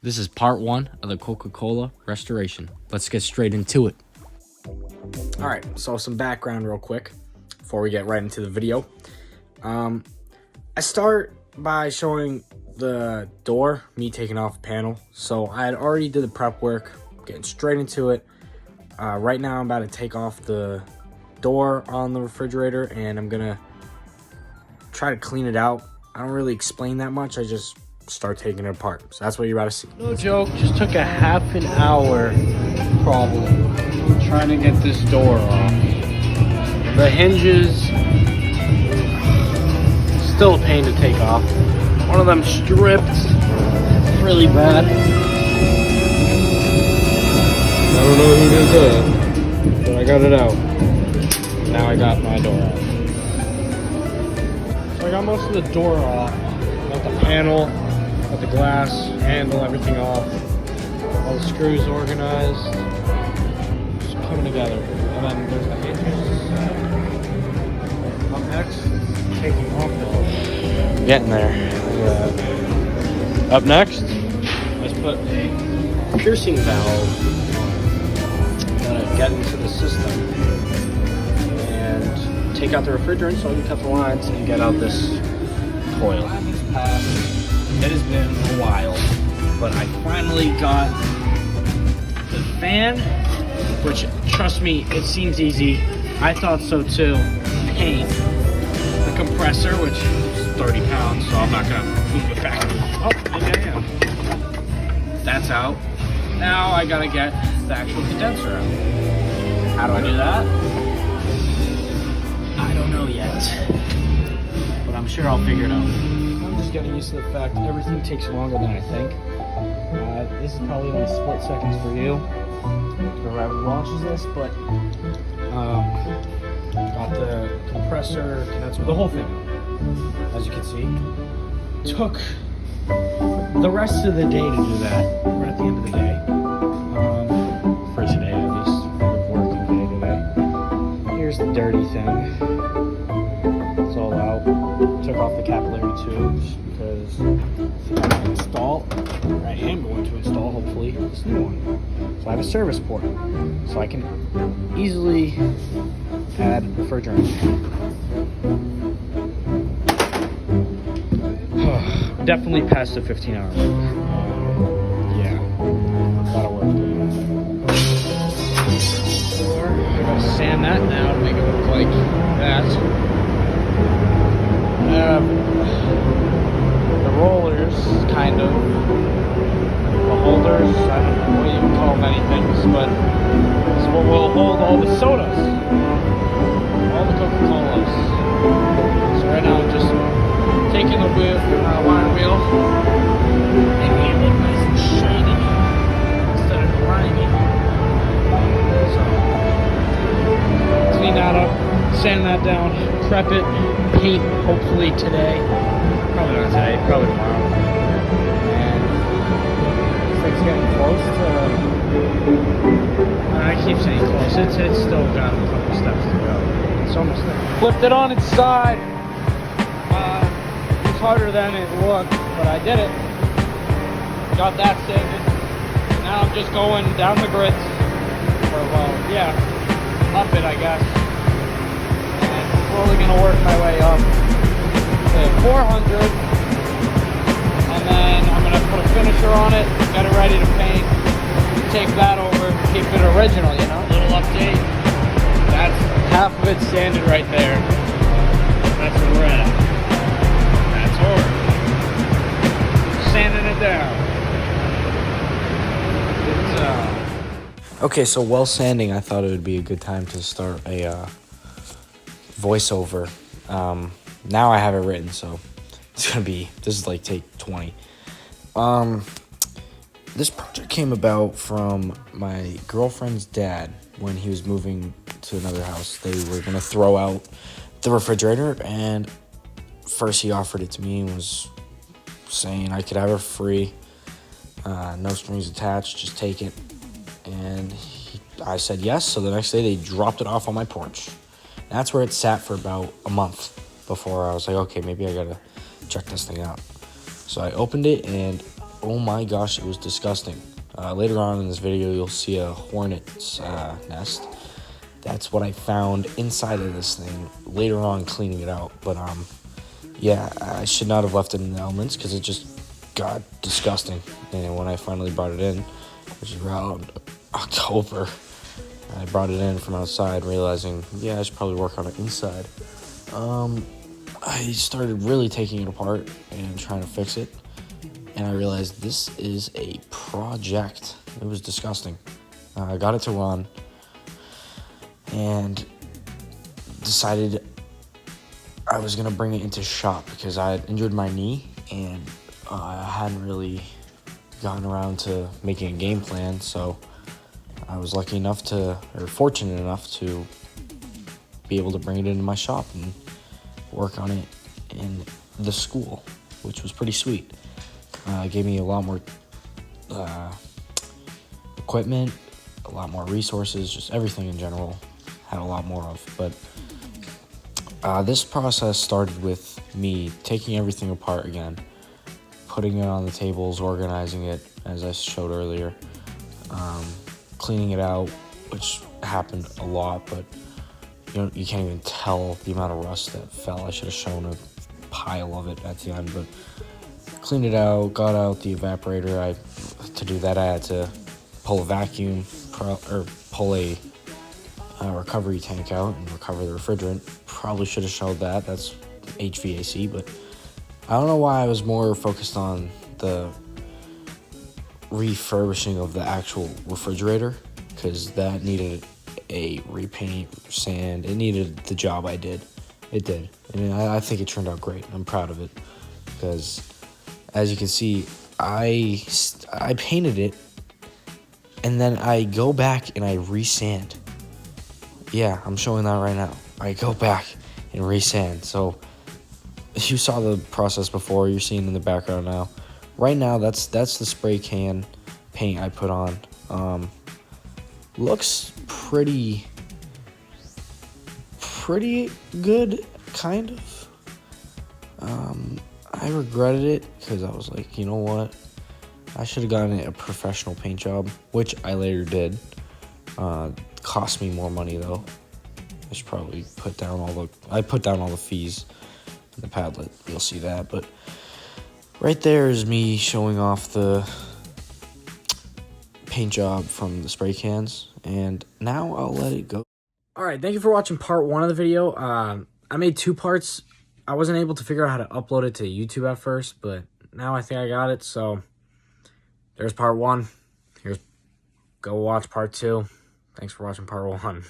This is part one of the Coca-Cola restoration. Let's get straight into it. All right, so some background real quick before we get right into the video. I start by showing the door, me taking off the panel. So I had already did the prep work, getting straight into it. Right now I'm about to take off the door on the refrigerator and I'm gonna try to clean it out. I don't really explain that much, I just start taking it apart. So that's what you're about to see. No joke, just took a half an hour probably trying to get this door off. The hinges, still a pain to take off. One of them stripped really bad. I don't know who did that, but I got it out. Now I got my door off. So I got most of the door off. Got the panel, got the glass, handle, everything off. All the screws organized. Just coming together. And then there's the hinges. Up next, taking off the... Getting there. Up next, let's put a piercing valve on. Gotta get into the system. And take out the refrigerant so I can cut the lines and get out this coil. It has been a while, but I finally got the fan, which, trust me, it seems easy. I thought so too. Pain. The compressor, which is 30 pounds, so I'm not gonna move it back. Oh, maybe I am. That's out. Now I gotta get the actual condenser out. How do I do that? I don't know yet, but I'm sure I'll figure it out. I'm just getting used to the fact that everything takes longer than I think. This is probably only split seconds for you, whoever launches this, but got the compressor, condenser, the whole thing, as you can see. Took the rest of the day to do that. We're at the end of the day, for today at least, the working day today. Here's the dirty thing. It's all out. Took off the capillary tubes because I'm going to install, or I am going to install, hopefully, this new one. So I have a service port, so I can easily add refrigerant. Definitely past the 15-hour mark. Yeah, a lot of work. I gotta sand that now to make it look like that. The rollers, kind of, the holders, I don't know what you can call many things, but this is what will hold all the sodas, all the Coca-Colas. So right now I'm just taking the wheel, wire wheel, making it look nice and shiny instead of grimy. So clean that up, sand that down, prep it, paint hopefully today. Probably not today, probably tomorrow. And this thing's getting close to... I keep saying close. It's still got a couple steps to go. It's almost there. Flipped it on its side. It's harder than it looked, but I did it. Got that sanded. Now I'm just going down the grits. Or, well, yeah, up it, I guess. Slowly gonna work my way up to 400, and then I'm gonna put a finisher on it, get it ready to paint, take that over, keep it original, you know, little update. That's half of it sanded right there. That's where we're at. That's over. Sanding it down. Okay, so while sanding, I thought it would be a good time to start a voiceover. Now I have it written, so this is like take 20. This project came about from my girlfriend's dad when he was moving to another house. They were gonna throw out the refrigerator, and first he offered it to me and was saying I could have it free, no strings attached, just take it. And I said yes, so the next day they dropped it off on my porch. That's where it sat for about a month before I was like, okay, maybe I gotta check this thing out. So I opened it, and oh my gosh, it was disgusting. Later on in this video, you'll see a hornet's nest. That's what I found inside of this thing later on cleaning it out. But yeah, I should not have left it in the elements because it just got disgusting. And when I finally brought it in, which is around October, I brought it in from outside, realizing, yeah, I should probably work on it inside. I started really taking it apart and trying to fix it. And I realized this is a project. It was disgusting. I got it to run and decided I was going to bring it into shop because I had injured my knee and I hadn't really gotten around to making a game plan. So I was lucky enough fortunate enough to be able to bring it into my shop and work on it in the school, which was pretty sweet. It gave me a lot more equipment, a lot more resources, just everything in general had a lot more of. But this process started with me taking everything apart again, putting it on the tables, organizing it, as I showed earlier, cleaning it out, which happened a lot, but you can't even tell the amount of rust that fell. I should have shown a pile of it at the end, but cleaned it out, got out the evaporator. To do that, I had to pull a vacuum, or pull a recovery tank out and recover the refrigerant. Probably should have showed that. That's HVAC, but I don't know why I was more focused on the refurbishing of the actual refrigerator, because that needed a repaint, sand. It needed the job I did. It did. And I think it turned out great. I'm proud of it because, as you can see, I painted it and then I go back and I resand. Yeah, I'm showing that right now. I go back and resand. So you saw the process before. You're seeing in the background now. Right now, that's the spray can paint I put on. Looks pretty good, kind of. I regretted it because I was like, you know what? I should have gotten a professional paint job, which I later did. Cost me more money though. I should probably put down all the fees in the Padlet. You'll see that, but right there is me showing off the paint job from the spray cans, and now I'll let it go. All right, thank you for watching part 1 of the video. I made 2 parts. I wasn't able to figure out how to upload it to YouTube at first, but now I think I got it. So there's part 1. Go watch part 2. Thanks for watching part 1.